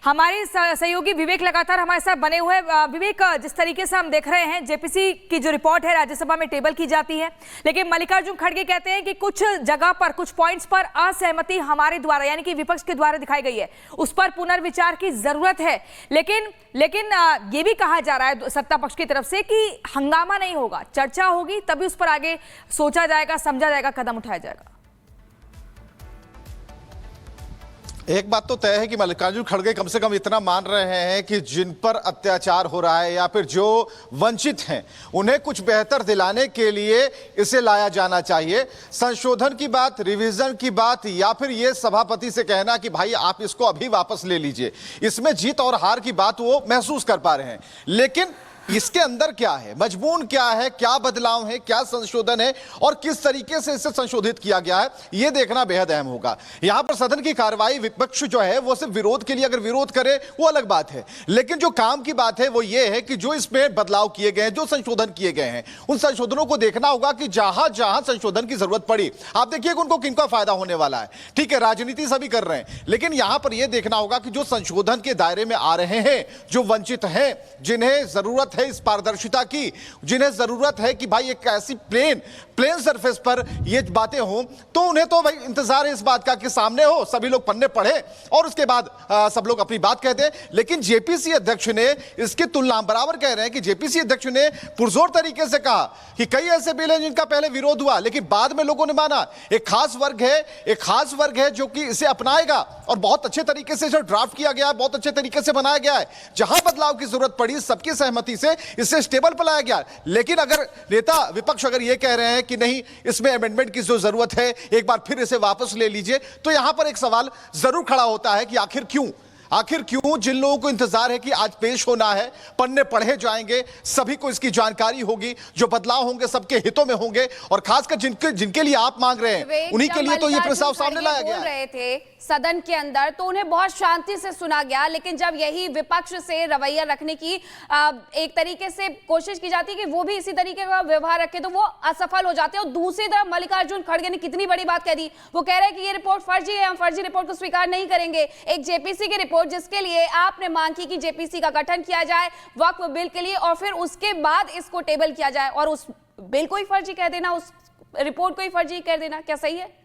हमारे सहयोगी विवेक लगातार हमारे साथ बने हुए। विवेक, जिस तरीके से हम देख रहे हैं जेपीसी की जो रिपोर्ट है राज्यसभा में टेबल की जाती है, लेकिन मल्लिकार्जुन खड़गे कहते हैं कि कुछ जगह पर, कुछ पॉइंट्स पर असहमति हमारे द्वारा यानी कि विपक्ष के द्वारा दिखाई गई है, उस पर पुनर्विचार की जरूरत है। लेकिन ये भी कहा जा रहा है सत्ता पक्ष की तरफ से कि हंगामा नहीं होगा, चर्चा होगी, तभी उस पर आगे सोचा जाएगा, समझा जाएगा, कदम उठाया जाएगा। एक बात तो तय है कि मल्लिकार्जुन खड़गे कम से कम इतना मान रहे हैं कि जिन पर अत्याचार हो रहा है या फिर जो वंचित हैं उन्हें कुछ बेहतर दिलाने के लिए इसे लाया जाना चाहिए। संशोधन की बात, रिवीजन की बात या फिर ये सभापति से कहना कि भाई आप इसको अभी वापस ले लीजिए, इसमें जीत और हार की बात वो महसूस कर पा रहे हैं। लेकिन इसके अंदर क्या है, मजमून क्या है, क्या बदलाव है, क्या संशोधन है और किस तरीके से इसे संशोधित किया गया है, यह देखना बेहद अहम होगा। यहां पर सदन की कार्रवाई विपक्ष जो है वो सिर्फ विरोध के लिए अगर विरोध करे वो अलग बात है, लेकिन जो काम की बात है वो ये है कि जो इसमें बदलाव किए गए हैं, जो संशोधन किए गए हैं, उन संशोधनों को देखना होगा कि जहां जहां संशोधन की जरूरत पड़ी, आप देखिए उनको किनका फायदा होने वाला है। ठीक है, राजनीति सभी कर रहे हैं, लेकिन यहां पर यह देखना होगा कि जो संशोधन के दायरे में आ रहे हैं, जो वंचित हैं, जिन्हें जरूरत है इस पारदर्शिता की, जिन्हें जरूरत है कि भाई एक ऐसी प्लेन सरफेस पर ये बातें हों, तो उन्हें तो भाई इंतजार है इस बात का कि सामने हो, सभी लोग पन्ने पढ़े और उसके बाद सब लोग अपनी बात कहते हैं। लेकिन जेपीसी अध्यक्ष ने इसकी तुलना बराबर कह रहे हैं कि जेपीसी अध्यक्ष ने पुरजोर तरीके से कहा कि कई ऐसे बिल हैं जिनका पहले विरोध हुआ लेकिन बाद में लोगों ने माना। एक खास वर्ग है जो कि इसे अपनाएगा और बहुत अच्छे तरीके से जो ड्राफ्ट किया गया है, बहुत अच्छे तरीके से बनाया गया है। जहां बदलाव की जरूरत पड़ी सबकी सहमति से इसे स्टेबल पर लाया गया। लेकिन अगर नेता विपक्ष अगर यह कह रहे हैं कि नहीं, इसमें अमेंडमेंट की जो जरूरत है, एक बार फिर इसे वापस ले लीजिए, तो यहां पर एक सवाल जरूर खड़ा होता है कि आखिर क्यों जिन लोगों को इंतजार है कि आज पेश होना है, पन्ने पढ़े जाएंगे, सभी को इसकी जानकारी होगी, जो बदलाव होंगे सबके हितों में होंगे और खासकर जिनके लिए आप मांग रहे हैं उन्हीं के लिए तो ये प्रस्ताव सामने लाया गया। बोल रहे थे सदन के अंदर तो उन्हें बहुत शांति से सुना गया, लेकिन जब यही विपक्ष से रवैया रखने की एक तरीके से कोशिश की जाती है कि वो भी इसी तरीके का व्यवहार रखे, तो वो असफल हो जाते हैं। और दूसरी तरफ मल्लिकार्जुन खड़गे ने कितनी बड़ी बात कह दी, वो कह रहे हैं कि ये रिपोर्ट फर्जी है, हम फर्जी रिपोर्ट को स्वीकार नहीं करेंगे। एक जेपीसी की रिपोर्ट जिसके लिए आपने मांग की कि जेपीसी का गठन किया जाए वक्फ बिल के लिए और फिर उसके बाद इसको टेबल किया जाए, और उस बिल को ही फर्जी कह देना, उस रिपोर्ट को ही फर्जी कह देना, क्या सही है?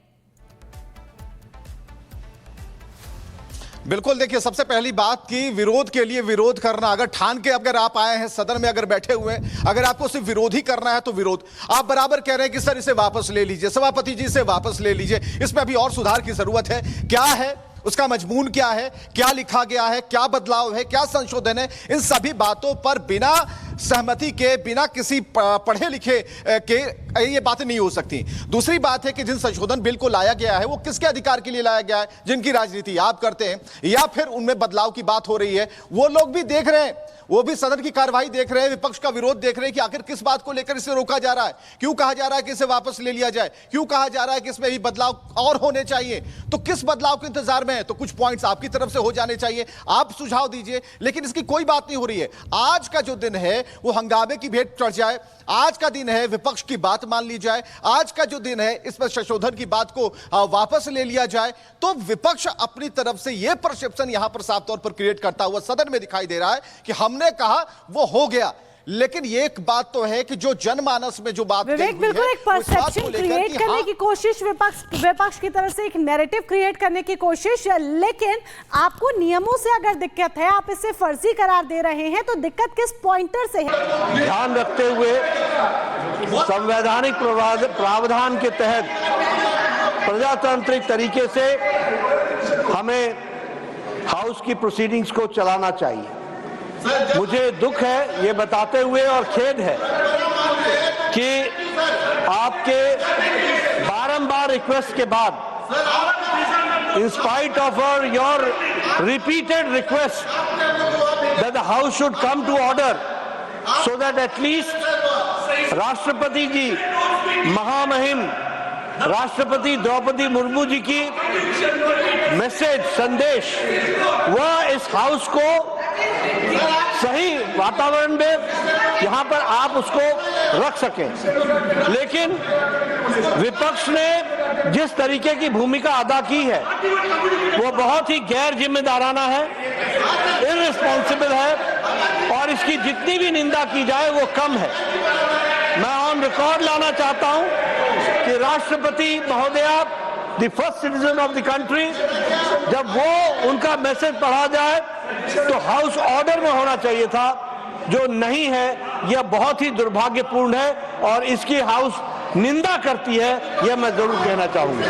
बिल्कुल, देखिए सबसे पहली बात कि विरोध के लिए विरोध करना, अगर ठान के अगर आप आए हैं सदन में, अगर बैठे हुए हैं, अगर आपको सिर्फ विरोध ही करना है तो विरोध, आप बराबर कह रहे हैं कि सर इसे वापस ले लीजिए, सभापति जी इसे वापस ले लीजिए, इसमें अभी और सुधार की जरूरत है। क्या है उसका मजमून, क्या है, क्या लिखा गया है, क्या बदलाव है, क्या संशोधन है, इन सभी बातों पर बिना सहमति के, बिना किसी पढ़े लिखे के ये बातें नहीं हो सकती। दूसरी बात है कि जिन संशोधन बिल को लाया गया है वो किसके अधिकार के लिए लाया गया है, जिनकी राजनीति आप करते हैं या फिर उनमें बदलाव की बात हो रही है, वो लोग भी देख रहे हैं, वो भी सदन की कार्रवाई देख रहे हैं, विपक्ष का विरोध देख रहे हैं कि आखिर किस बात को लेकर इसे रोका जा रहा है, क्यों कहा जा रहा है कि इसे वापस ले लिया जाए, क्यों कहा जा रहा है कि इसमें भी बदलाव और होने चाहिए। तो किस बदलाव के इंतजार में है, तो कुछ पॉइंट्स आपकी तरफ से हो जाने चाहिए, आप सुझाव दीजिए, लेकिन इसकी कोई बात नहीं हो रही है। आज का जो दिन है वो हंगामे की भेंट चढ़ जाए, आज का दिन है विपक्ष की बात मान ली जाए, आज का जो दिन है इसमें संशोधन की बात को वापस ले लिया जाए, तो विपक्ष अपनी तरफ से यह परसेप्शन यहां पर साफ तौर पर क्रिएट करता हुआ सदन में दिखाई दे रहा है कि हमने कहा वो हो गया। लेकिन ये एक बात तो है कि जो जनमानस में जो बात विवेक, बिल्कुल एक परसेप्शन क्रिएट करने की कोशिश, विपक्ष की तरफ से एक नैरेटिव क्रिएट करने की कोशिश, लेकिन आपको नियमों से अगर दिक्कत है, आप इसे फर्जी करार दे रहे हैं, तो दिक्कत किस पॉइंटर से है? ध्यान रखते हुए संवैधानिक प्रावधान के तहत प्रजातांत्रिक तरीके से हमें हाउस की प्रोसीडिंग्स को चलाना चाहिए। मुझे दुख है ये बताते हुए और खेद है कि आपके बारंबार रिक्वेस्ट के बाद, in spite of your repeated request that the house should come to order so that at least राष्ट्रपति जी, महामहिम राष्ट्रपति द्रौपदी मुर्मू जी की मैसेज, संदेश, वह इस हाउस को सही वातावरण में यहां पर आप उसको रख सकें। लेकिन विपक्ष ने जिस तरीके की भूमिका अदा की है वो बहुत ही गैर जिम्मेदाराना है। इररिस्पॉन्सिबल है और इसकी जितनी भी निंदा की जाए वो कम है। मैं ऑन रिकॉर्ड लाना चाहता हूं कि राष्ट्रपति महोदया, the first citizen of the country, जब वो उनका मैसेज पढ़ा जाए तो हाउस ऑर्डर में होना चाहिए था, जो नहीं है। यह बहुत ही दुर्भाग्यपूर्ण है और इसकी हाउस निंदा करती है, यह मैं जरूर कहना चाहूंगा।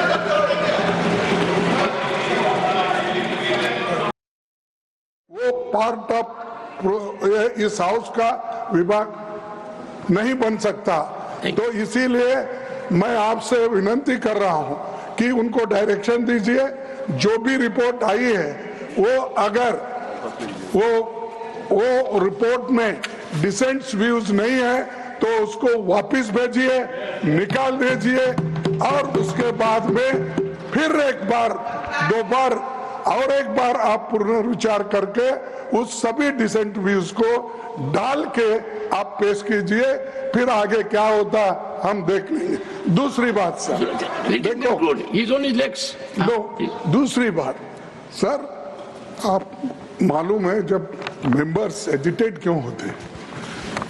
वो पार्ट ऑफ इस हाउस का विभाग नहीं बन सकता, तो इसीलिए मैं आपसे विनती कर रहा हूं कि उनको डायरेक्शन दीजिए। जो भी रिपोर्ट आई है वो अगर वो रिपोर्ट में डिसेंट्स व्यूज नहीं है तो उसको वापस भेजिए, निकाल दीजिए और उसके बाद में फिर एक बार, दो बार और एक बार आप पुनर्विचार करके उस सभी डिसेंट व्यूज को डाल के आप पेश कीजिए। फिर आगे क्या होता हम देख लेंगे। दूसरी बात सर, देखो, दूसरी बात सर, आप मालूम है जब मेंबर्स एजिटेट क्यों होते हैं,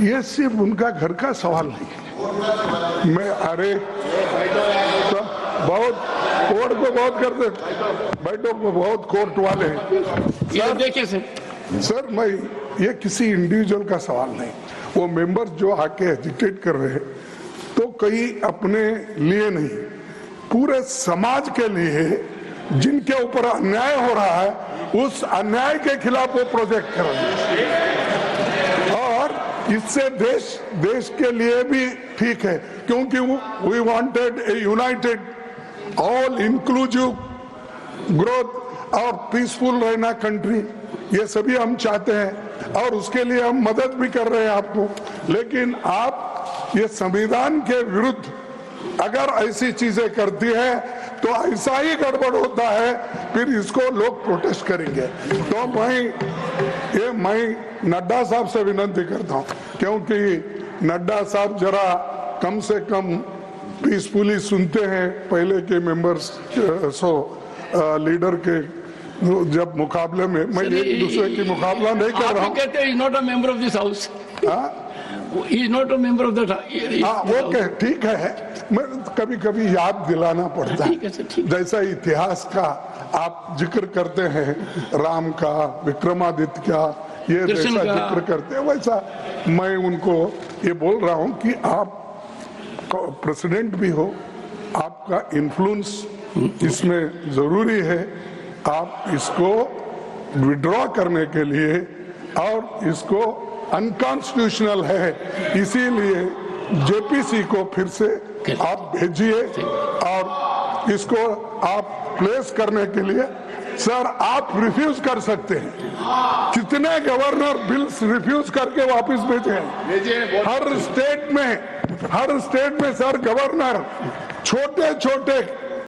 ये सिर्फ उनका घर का सवाल नहीं है। मैं अरे तो बहुत कोर्ट को बहुत करते, बैठो को बहुत कोर्ट वाले हैं। देखिए सर, मैं ये किसी इंडिविजुअल का सवाल नहीं, वो मेंबर्स जो आके एजिटेट कर रहे हैं तो कई अपने लिए नहीं, पूरे समाज के लिए जिनके ऊपर अन्याय हो रहा है, उस अन्याय के खिलाफ वो प्रोजेक्ट कर रहे हैं। और इससे देश के लिए भी ठीक है, क्योंकि we wanted a united all inclusive growth और पीसफुल रहना कंट्री, ये सभी हम चाहते हैं और उसके लिए हम मदद भी कर रहे हैं आपको। लेकिन आप ये संविधान के विरुद्ध अगर ऐसी चीजें करती है तो ऐसा ही गड़बड़ होता है, फिर इसको लोग प्रोटेस्ट करेंगे। तो मैं नड्डा साहब से विनती करता हूं, क्योंकि नड्डा साहब जरा कम से कम पीसफुली सुनते हैं पहले के मेंबर्स लीडर के जब मुकाबले में। मैं एक दूसरे की मुकाबला नहीं कर रहा हूँ। कहते हैं not a member of this house, is not a member of that. Okay, ठीक है, मैं कभी कभी याद दिलाना पड़ता है। जैसा इतिहास का आप जिक्र करते हैं, राम का, विक्रमादित्य का, ये जैसा जिक्र करते हैं, वैसा मैं उनको ये बोल रहा हूँ कि आप प्रेसिडेंट भी हो, आपका इन्फ्लुएंस इसमें जरूरी है। आप इसको विड्रॉ करने के लिए, और इसको अनकॉन्स्टिट्यूशनल है, इसीलिए जेपीसी को फिर से आप भेजिए और इसको आप प्लेस करने के लिए। सर, आप रिफ्यूज कर सकते हैं, कितने गवर्नर बिल्स रिफ्यूज करके वापस भेजे हैं। हर स्टेट में सर गवर्नर छोटे छोटे